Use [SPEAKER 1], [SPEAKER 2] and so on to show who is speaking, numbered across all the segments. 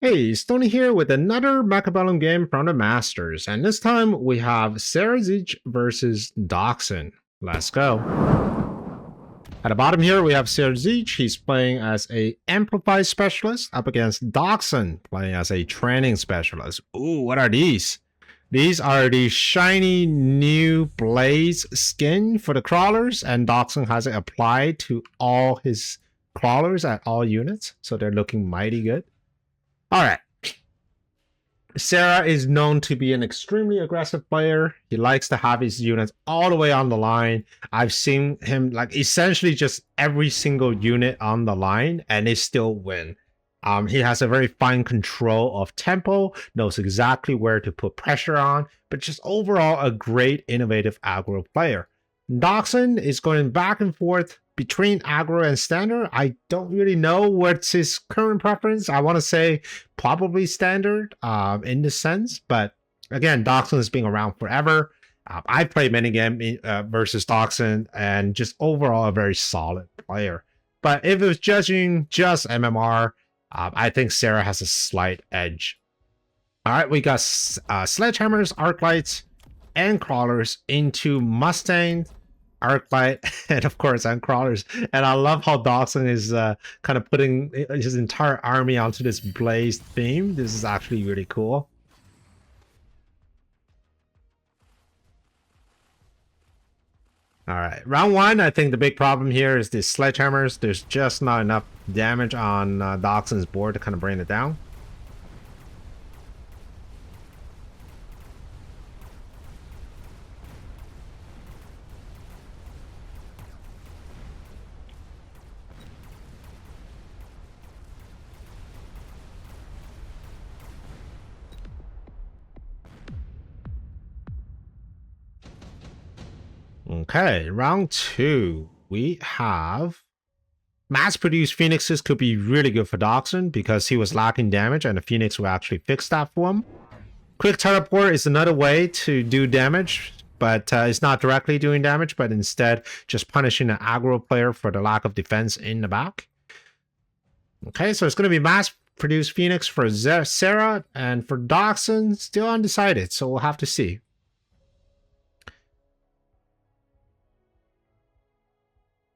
[SPEAKER 1] Hey, Stoney here with another Mechabellum game from the Masters, and this time we have SaraTzch versus Doxun. Let's go. At the bottom here we have SaraTzch. He's playing as a Amplify Specialist up against Doxun, playing as a Training Specialist. Ooh, what are these? These are the shiny new Blaze skin for the crawlers, and Doxun has it applied to all his crawlers at all units, so they're looking mighty good. All right. Sara is known to be an extremely aggressive player. He likes to have his units all the way on the line. I've seen him like essentially just every single unit on the line, and they still win. He has a very fine control of tempo, knows exactly where to put pressure on, but just overall a great innovative aggro player. Doxun is going back and forth between aggro and standard. I don't really know what's his current preference. I want to say probably standard in this sense, but again, Doxun has been around forever. I've played many games versus Doxun, and just overall a very solid player. But if it was judging just MMR, I think Sara has a slight edge. All right, we got sledgehammers, arclights, and crawlers into Mustang, Arclight, and of course and crawlers. And I love how Doxun is kind of putting his entire army onto this Blaze theme. This is actually really cool. All right, round one. I think the big problem here is the sledgehammers. There's just not enough damage on Doxun's board to kind of bring it down. Okay, round two. We have mass-produced phoenixes. Could be really good for Doxun because he was lacking damage, and the phoenix will actually fix that for him. Quick teleport is another way to do damage, but it's not directly doing damage, but instead just punishing an aggro player for the lack of defense in the back. Okay, so it's going to be mass-produced phoenix for Sara, and for Doxun, still undecided, so we'll have to see.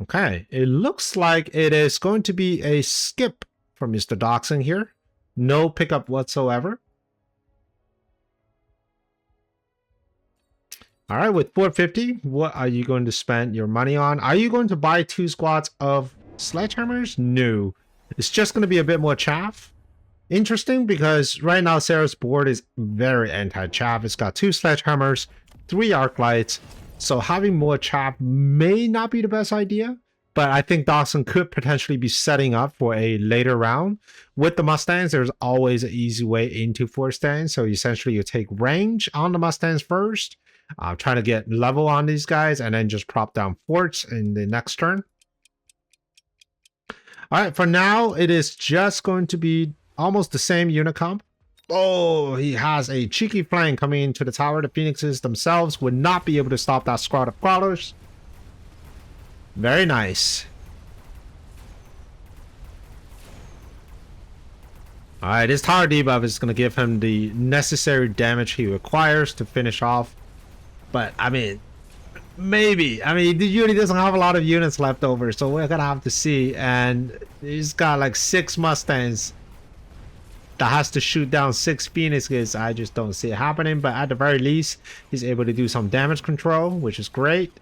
[SPEAKER 1] Okay, it looks like it is going to be a skip for Mr. Doxun here. No pickup whatsoever. All right, with 450, what are you going to spend your money on? Are you going to buy 2 squads of sledgehammers? No. It's just going to be a bit more chaff. Interesting, because right now Sara's board is very anti-chaff. It's got 2 sledgehammers, 3 arclights. So having more chaff may not be the best idea, but I think Doxun could potentially be setting up for a later round. With the Mustangs, there's always an easy way into 4 stands. So essentially you take range on the Mustangs first, try to get level on these guys, and then just prop down forts in the next turn. All right, for now, it is just going to be almost the same unit comp. Oh, he has a cheeky flank coming into the tower. The phoenixes themselves would not be able to stop that squad of crawlers. Very nice. Alright, this tower debuff is going to give him the necessary damage he requires to finish off. But, I mean, maybe. I mean, the unit doesn't have a lot of units left over, so we're going to have to see. And he's got like 6 Mustangs that has to shoot down 6 phoenixes. I just don't see it happening, but at the very least, he's able to do some damage control, which is great.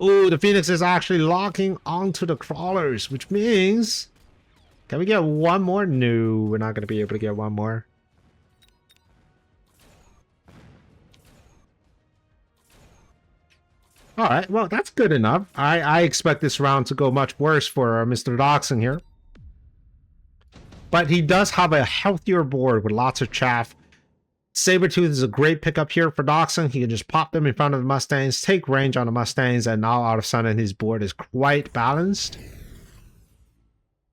[SPEAKER 1] Ooh, the phoenix is actually locking onto the crawlers, which means... Can we get one more? No, we're not going to be able to get one more. Alright, well, that's good enough. I expect this round to go much worse for Mr. Doxun here. But he does have a healthier board with lots of chaff. Sabertooth is a great pickup here for Doxun. He can just pop them in front of the Mustangs, take range on the Mustangs, and now all of a sudden his board is quite balanced.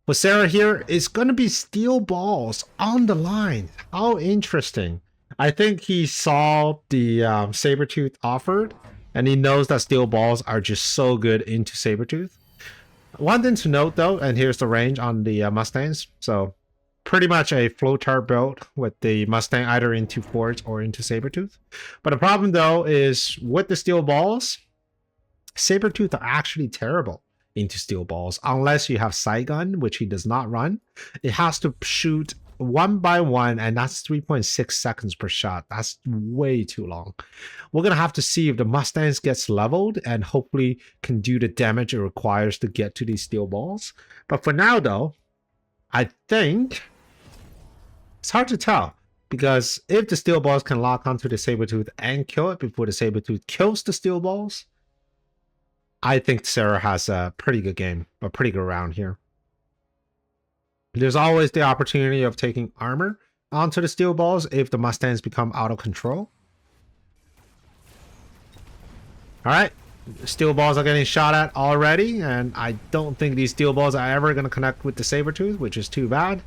[SPEAKER 1] For Sara here, it's going to be steel balls on the line. How interesting. I think he saw the Sabertooth offered, and he knows that steel balls are just so good into Sabertooth. One thing to note though, and here's the range on the Mustangs. So pretty much a flowchart build with the Mustang either into Forge or into Sabertooth. But the problem though is with the steel balls, Sabertooth are actually terrible into steel balls unless you have sight gun, which he does not run. It has to shoot one by one, and that's 3.6 seconds per shot. That's way too long. We're gonna have to see if the Mustangs gets leveled and hopefully can do the damage it requires to get to these steel balls. But for now though, I think it's hard to tell, because if the steel balls can lock onto the Sabertooth and kill it before the Sabertooth kills the steel balls, I think Sarah has a pretty good game, a pretty good round here. There's always the opportunity of taking armor onto the steel balls if the Mustangs become out of control. All right, steel balls are getting shot at already, and I don't think these steel balls are ever going to connect with the Sabertooth, which is too bad.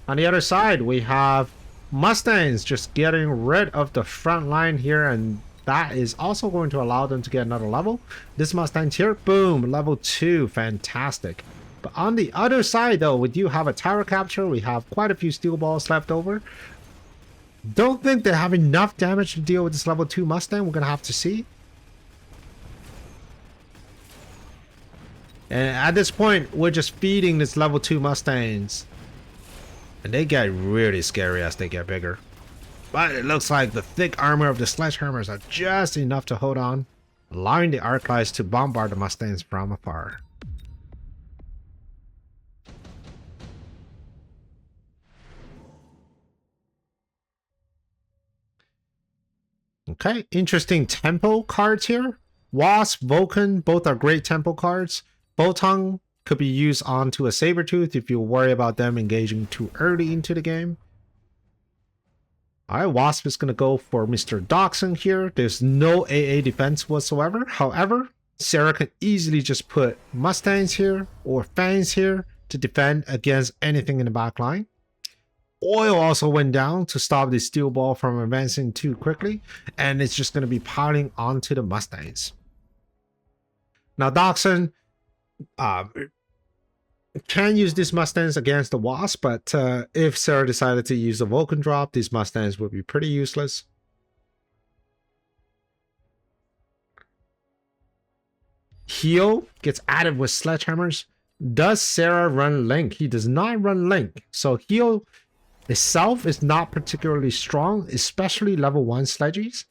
[SPEAKER 1] On the other side, we have Mustangs just getting rid of the front line here, and that is also going to allow them to get another level. This Mustang here, boom, level 2, fantastic. But on the other side though, we do have a tower capture. We have quite a few steel balls left over. Don't think they have enough damage to deal with this level 2 Mustang. We're gonna have to see. And at this point, we're just feeding this level 2 Mustangs. And they get really scary as they get bigger. But it looks like the thick armor of the sledgehammers are just enough to hold on, allowing the arclights to bombard the Mustangs from afar. Okay, interesting tempo cards here. Wasp, Vulcan, both are great tempo cards. Photon could be used onto a Sabertooth if you worry about them engaging too early into the game. Alright, Wasp is going to go for Mr. Doxun here. There's no AA defense whatsoever. However, Sarah can easily just put Mustangs here or Fangs here to defend against anything in the back line. Oil also went down to stop the steel ball from advancing too quickly, and it's just going to be piling onto the Mustangs. Now Doxun can use these Mustangs against the Wasp, but if Sarah decided to use the Vulcan drop, these Mustangs would be pretty useless. Heal gets added with sledgehammers. Does Sarah run Link? He does not run Link, so Heal itself is not particularly strong, especially level 1 sledgies.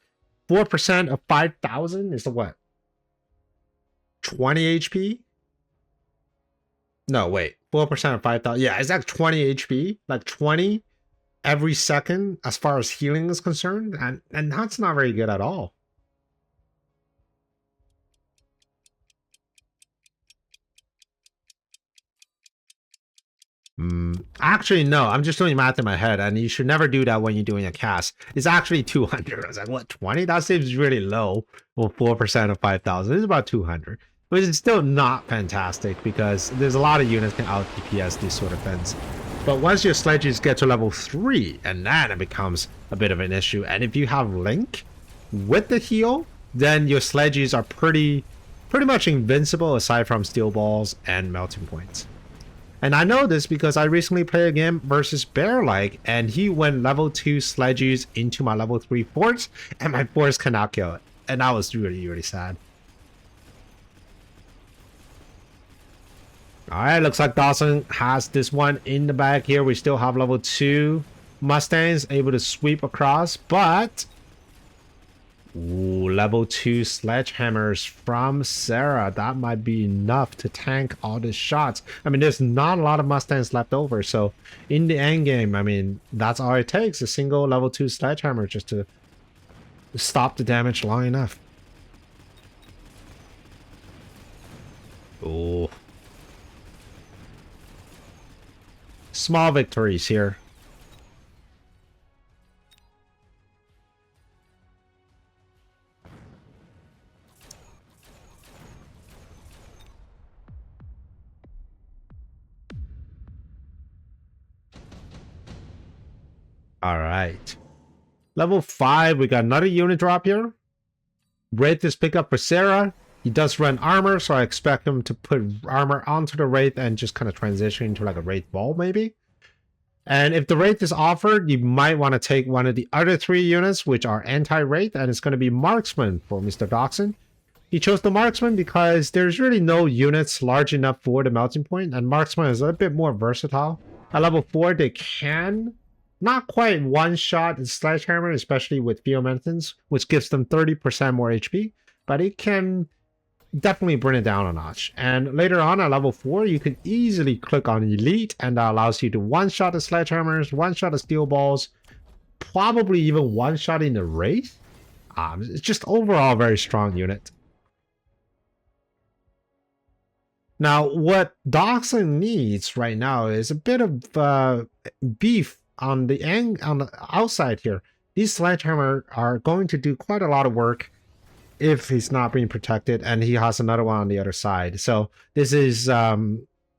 [SPEAKER 1] 4% of 5,000 is what? 20 HP? No, wait. 4% of 5,000. Yeah, it's like 20 HP. Like 20 every second as far as healing is concerned. And that's not very good at all. Actually, no. I'm just doing math in my head, and you should never do that when you're doing a cast. It's actually 200. I was like, what, 20? That seems really low. Well, 4% of 5,000 is about 200. Which is still not fantastic because there's a lot of units can out DPS these sort of things. But once your sledges get to level 3, and then it becomes a bit of an issue. And if you have Link with the heal, then your sledges are pretty much invincible aside from steel balls and melting points. And I know this because I recently played a game versus Bear-like, and he went level 2 sledges into my level 3 forts, and my forts cannot kill it. And that was really, really sad. Alright, looks like Doxun has this one in the bag here. We still have level 2 Mustangs able to sweep across, but level 2 sledgehammers from Sarah. That might be enough to tank all the shots. I mean, there's not a lot of Mustangs left over, so in the end game, I mean, that's all it takes, a single level 2 sledgehammer just to stop the damage long enough. Oh. Small victories here. All right. Level 5, we got another unit drop here. Rate this pickup for Sarah. He does run armor, so I expect him to put armor onto the Wraith and just kind of transition into like a Wraith ball maybe. And if the Wraith is offered, you might want to take one of the other 3 units, which are anti-Wraith, and it's going to be Marksman for Mr. Doxun. He chose the Marksman because there's really no units large enough for the melting point, and Marksman is a bit more versatile. At level 4, they can not quite one-shot the Sledgehammer, especially with Field Maintenance, which gives them 30% more HP, but it can definitely bring it down a notch. And later on at level 4, you can easily click on Elite, and that allows you to one-shot the Sledgehammers, one-shot the Steel Balls, probably even one-shotting the Wraith. It's just overall a very strong unit. Now, what Doxun needs right now is a bit of beef on the outside here. These Sledgehammer are going to do quite a lot of work if he's not being protected, and he has another one on the other side. So this is, I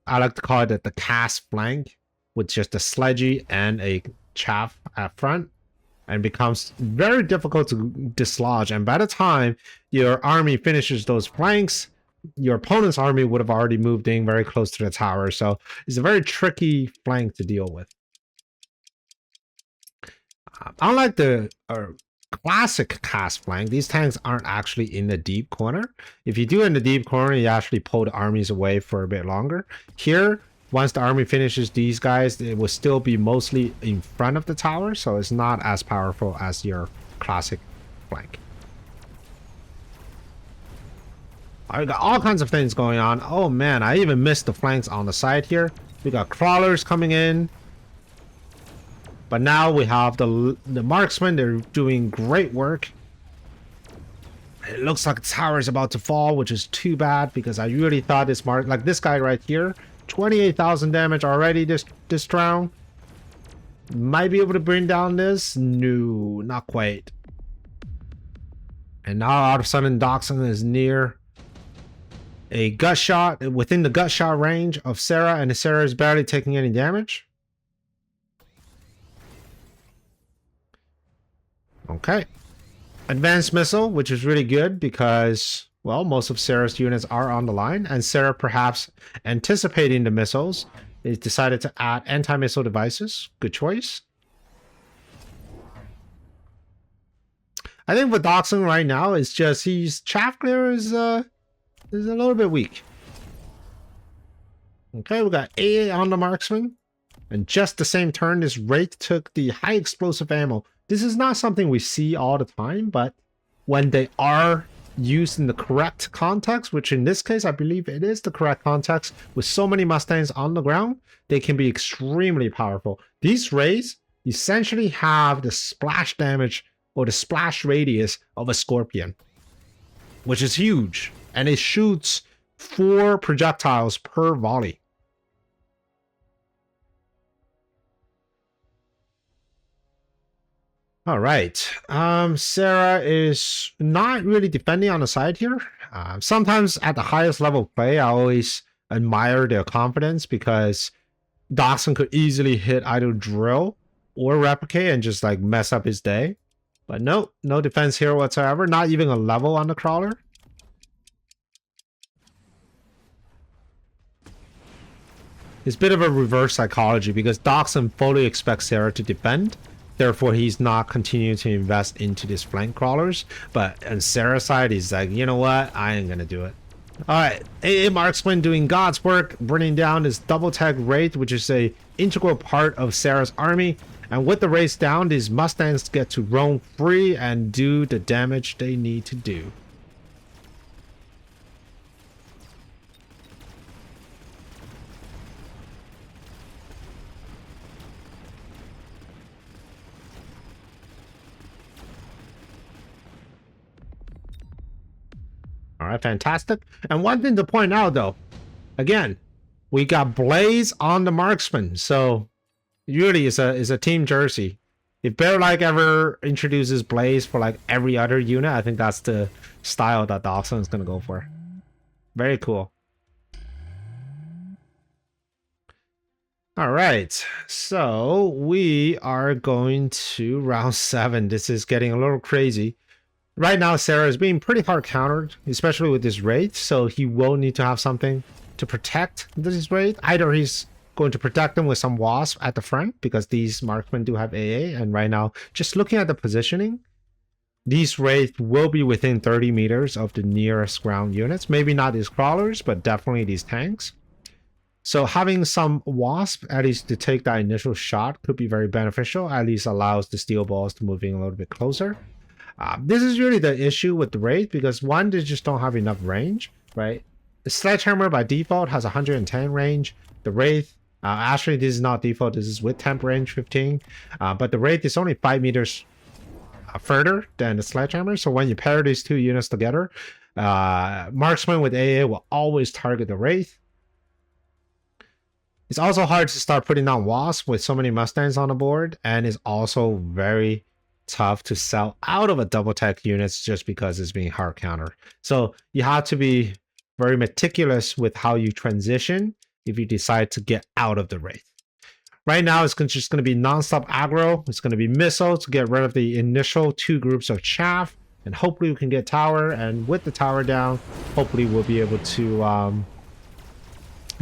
[SPEAKER 1] like to call it the cast flank, with just a sledgy and a chaff at front, and becomes very difficult to dislodge. And by the time your army finishes those flanks, your opponent's army would have already moved in very close to the tower. So it's a very tricky flank to deal with. Unlike the classic cast flank, these tanks aren't actually in the deep corner. If you do in the deep corner, you actually pull the armies away for a bit longer. Here, once the army finishes these guys, it will still be mostly in front of the tower, so it's not as powerful as your classic flank. I got all kinds of things going on. Oh man, I even missed the flanks on the side here. We got crawlers coming in. But now we have the marksmen. They're doing great work. It looks like the tower is about to fall, which is too bad because I really thought this like this guy right here, 28,000 damage already this round. Might be able to bring down this. No, not quite. And now all of a sudden Doxun is near a gut shot, within the gut shot range of Sarah, and Sarah is barely taking any damage. Okay. Advanced missile, which is really good because, well, most of Sarah's units are on the line, and Sarah, perhaps anticipating the missiles, is decided to add anti-missile devices. Good choice. I think with Doxun right now, it's just his chaff clear is a little bit weak. Okay, we got AA on the marksman, and just the same turn, this Wraith took the high explosive ammo. This is not something we see all the time, but when they are used in the correct context, which in this case, I believe it is the correct context, with so many Mustangs on the ground, they can be extremely powerful. These Wraiths essentially have the splash damage or the splash radius of a Scorpion, which is huge, and it shoots 4 projectiles per volley. All right, Sarah is not really defending on the side here. Sometimes at the highest level of play, I always admire their confidence because Doxun could easily hit either drill or replicate and just like mess up his day. But no defense here whatsoever, not even a level on the crawler. It's a bit of a reverse psychology because Doxun fully expects Sarah to defend. Therefore, he's not continuing to invest into these flank crawlers. But on Sarah's side, he's like, you know what? I ain't gonna do it. Alright, AA Marksman doing God's work, bringing down this double tag Wraith, which is a integral part of Sarah's army. And with the Wraiths down, these Mustangs get to roam free and do the damage they need to do. All right, fantastic. And one thing to point out, though, again, we got Blaze on the marksman, so really is a team jersey. If Bear Like ever introduces Blaze for like every other unit, I think that's the style that Doxun is gonna go for. Very cool. All right, so we are going to round 7. This is getting a little crazy. Right now, Sarah is being pretty hard countered, especially with this Wraith, so he will need to have something to protect this Wraith. Either he's going to protect them with some Wasp at the front, because these marksmen do have AA, and right now, just looking at the positioning, these Wraith will be within 30 meters of the nearest ground units. Maybe not these crawlers, but definitely these tanks. So having some Wasp, at least to take that initial shot, could be very beneficial. At least allows the steel balls to move in a little bit closer. This is really the issue with the Wraith, because one, they just don't have enough range, right? The Sledgehammer by default has 110 range. The Wraith, actually this is not default, this is with temp range 15. But the Wraith is only 5 meters further than the Sledgehammer. So when you pair these two units together, marksman with AA will always target the Wraith. It's also hard to start putting down Wasp with so many Mustangs on the board, and it's also very tough to sell out of a double tech units just because it's being hard countered. So you have to be very meticulous with how you transition if you decide to get out of the Wraith. Right now, it's just going to be non-stop aggro. It's going to be missile to get rid of the initial two groups of chaff, and hopefully we can get tower. And with the tower down, hopefully we'll be able to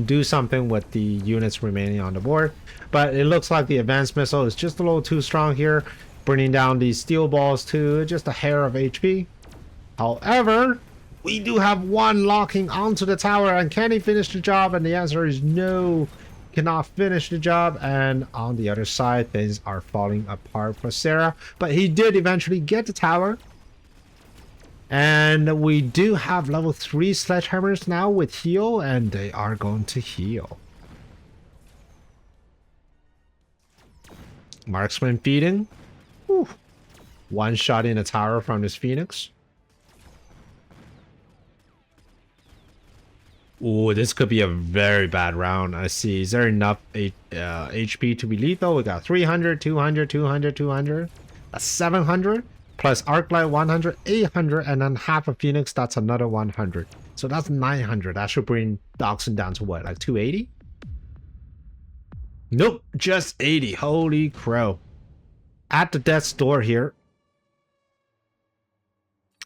[SPEAKER 1] do something with the units remaining on the board. But it looks like the advanced missile is just a little too strong here, bringing down these steel balls to just a hair of HP. However, we do have one locking onto the tower, and can he finish the job? And the answer is no, cannot finish the job. And on the other side, things are falling apart for Sarah, but he did eventually get the tower. And we do have level 3 sledgehammers now with heal, and they are going to heal. Marksman feeding. Whew. One shot in a tower from this Phoenix. Ooh, this could be a very bad round. I see. Is there enough HP to be lethal? We got 300, 200, 200, 200. That's 700. Plus Arclight 100, 800, and then half a Phoenix, that's another 100. So that's 900. That should bring Doxun down to what, like 280? Nope, just 80. Holy crow. At the death's door here,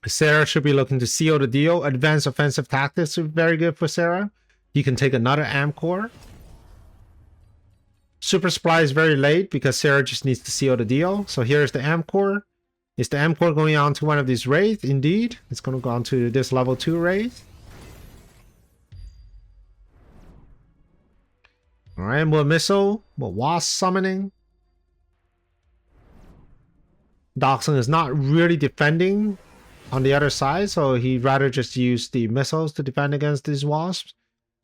[SPEAKER 1] Sarah should be looking to seal the deal. Advanced offensive tactics are very good for Sarah. He can take another amp core. Super supply is very late because Sarah just needs to seal the deal. So here's the amp core. Is the amp core going on to one of these Wraith? Indeed. It's going to go on to this level 2 Wraith. Alright, more missile. More Wasp summoning. Doxun is not really defending on the other side, so he'd rather just use the missiles to defend against these Wasps.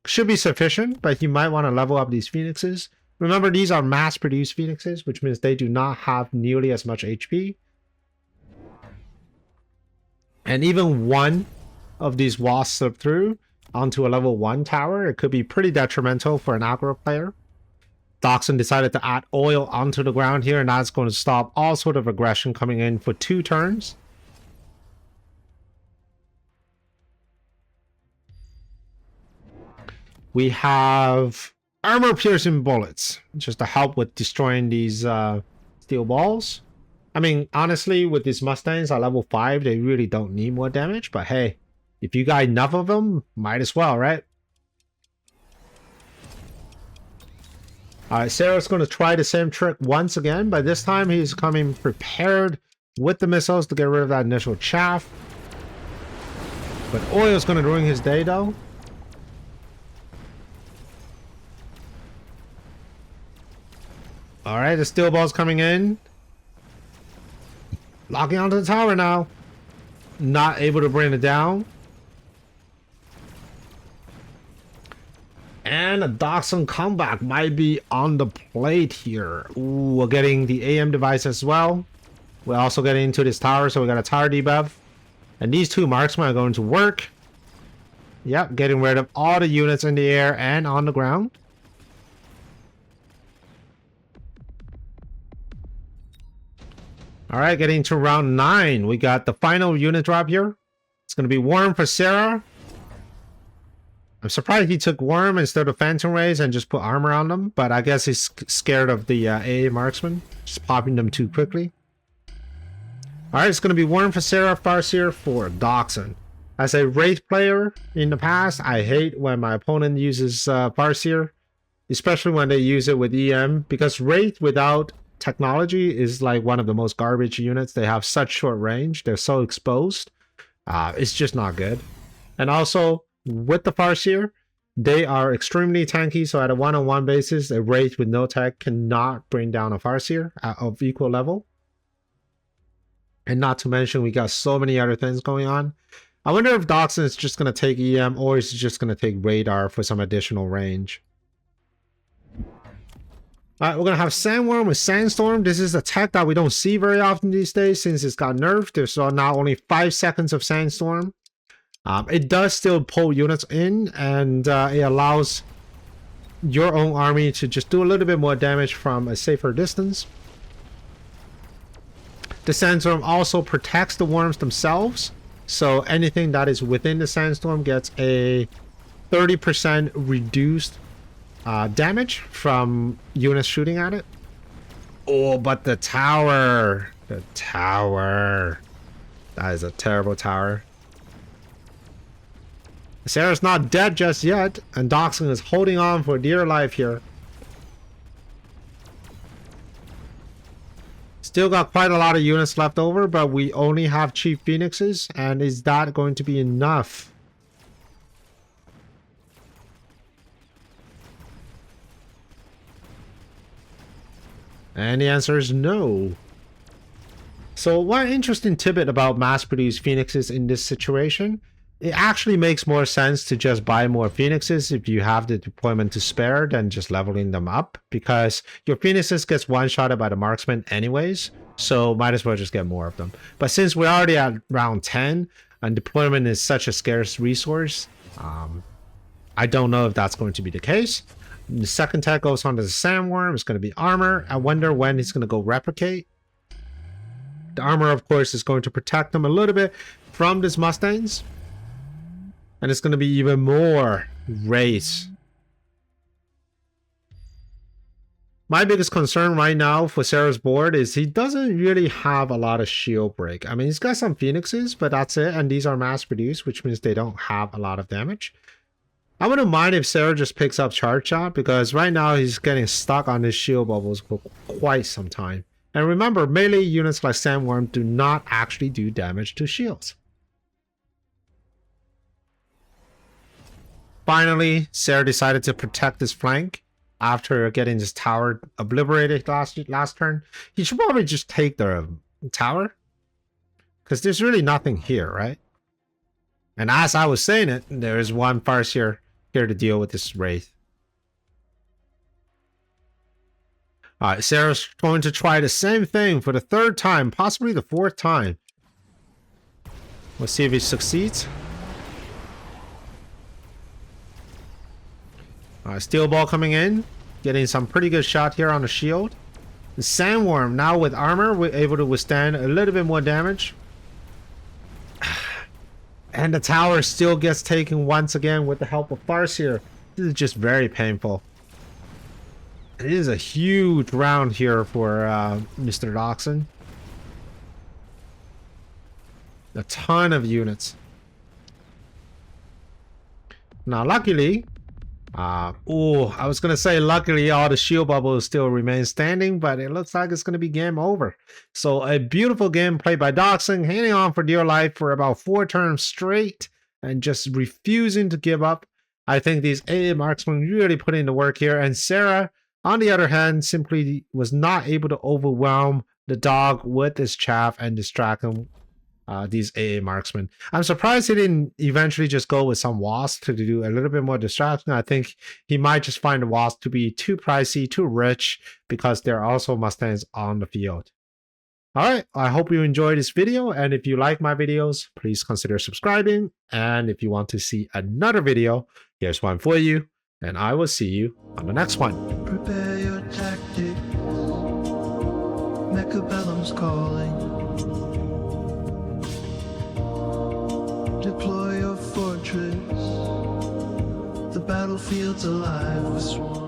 [SPEAKER 1] Should be sufficient, but you might want to level up these Phoenixes. Remember, these are mass-produced Phoenixes, which means they do not have nearly as much HP. And even one of these Wasps slip through onto a level 1 tower, it could be pretty detrimental for an aggro player. Doxun decided to add oil onto the ground here, and that's going to stop all sort of aggression coming in for 2 turns. We have armor-piercing bullets, just to help with destroying these steel balls. I mean, honestly, with these Mustangs at level 5, they really don't need more damage. But hey, if you got enough of them, might as well, right? Alright, Sarah's going to try the same trick once again. But this time, he's coming prepared with the missiles to get rid of that initial chaff. But oil's going to ruin his day, though. Alright, the steel ball's coming in. Locking onto the tower now. Not able to bring it down. And a Doxun comeback might be on the plate here. Ooh, we're getting the AM device as well. We're also getting into this tower, so we got a tower debuff. And these two marksmen are going to work. Yep, getting rid of all the units in the air and on the ground. Alright, getting to round 9. We got the final unit drop here. It's going to be Worm for Sarah. I'm surprised he took Worm instead of Phantom Rays and just put armor on them. But I guess he's scared of the AA marksman. Just popping them too quickly. Alright, it's going to be Worm for Sarah, Farseer for Doxun. As a Wraith player in the past, I hate when my opponent uses Farseer, especially when they use it with EM, because Wraith without technology is like one of the most garbage units. They have such short range, they're so exposed. It's just not good. And also, with the Farseer, they are extremely tanky, so at a one-on-one basis, a Wraith with no tech cannot bring down a Farseer of equal level. And not to mention, we got so many other things going on. I wonder if Doxun is just going to take EM or is just going to take radar for some additional range. Alright, we're going to have Sandworm with Sandstorm. This is a tech that we don't see very often these days since it's got nerfed. There's now only 5 seconds of Sandstorm. It does still pull units in, and it allows your own army to just do a little bit more damage from a safer distance. The Sandstorm also protects the worms themselves. So anything that is within the Sandstorm gets a 30% reduced damage from units shooting at it. Oh, but the tower. The tower. That is a terrible tower. Sarah's not dead just yet, and Doxun is holding on for dear life here. Still got quite a lot of units left over, but we only have Chief Phoenixes, and is that going to be enough? And the answer is no. So one interesting tidbit about mass-produced Phoenixes in this situation, it actually makes more sense to just buy more Phoenixes if you have the deployment to spare than just leveling them up, because your Phoenixes gets one-shotted by the marksman anyways, so might as well just get more of them. But since we're already at round 10 and deployment is such a scarce resource, I don't know if that's going to be the case. The second tech goes on to the Sandworm. It's going to be armor. I wonder when he's going to go replicate. The armor, of course, is going to protect them a little bit from these Mustangs. And it's going to be even more race. My biggest concern right now for Sarah's board is he doesn't really have a lot of shield break. I mean, he's got some Phoenixes, but that's it. And these are mass produced, which means they don't have a lot of damage. I wouldn't mind if Sarah just picks up Charge Shot, because right now he's getting stuck on his shield bubbles for quite some time. And remember, melee units like Sandworm do not actually do damage to shields. Finally, Sarah decided to protect his flank after getting this tower obliterated last turn. He should probably just take the tower, because there's really nothing here, right? And as I was saying it, there is one Farseer here to deal with this Wraith. Alright, Sarah's going to try the same thing for the 3rd time, possibly the 4th time. Let's see if he succeeds. Steel Ball coming in, getting some pretty good shot here on the shield. The Sandworm, now with armor, we're able to withstand a little bit more damage. And the tower still gets taken once again with the help of Farseer. This is just very painful. It is a huge round here for Mr. Doxun. A ton of units. Now, luckily, I was going to say luckily all the shield bubbles still remain standing, but it looks like it's going to be game over. So a beautiful game played by Doxun, hanging on for dear life for about 4 turns straight and just refusing to give up. I think these AA marksmen really put in the work here, and Sarah, on the other hand, simply was not able to overwhelm the dog with his chaff and distract him. These AA marksmen. I'm surprised he didn't eventually just go with some wasp to do a little bit more distraction. I think he might just find the wasp to be too pricey, too rich, because there are also Mustangs on the field. Alright, I hope you enjoyed this video, and if you like my videos, please consider subscribing, and if you want to see another video, here's one for you, and I will see you on the next one.
[SPEAKER 2] Prepare your tactics, Mechabellum's calling. Deploy your fortress, the battlefield's alive with swarms.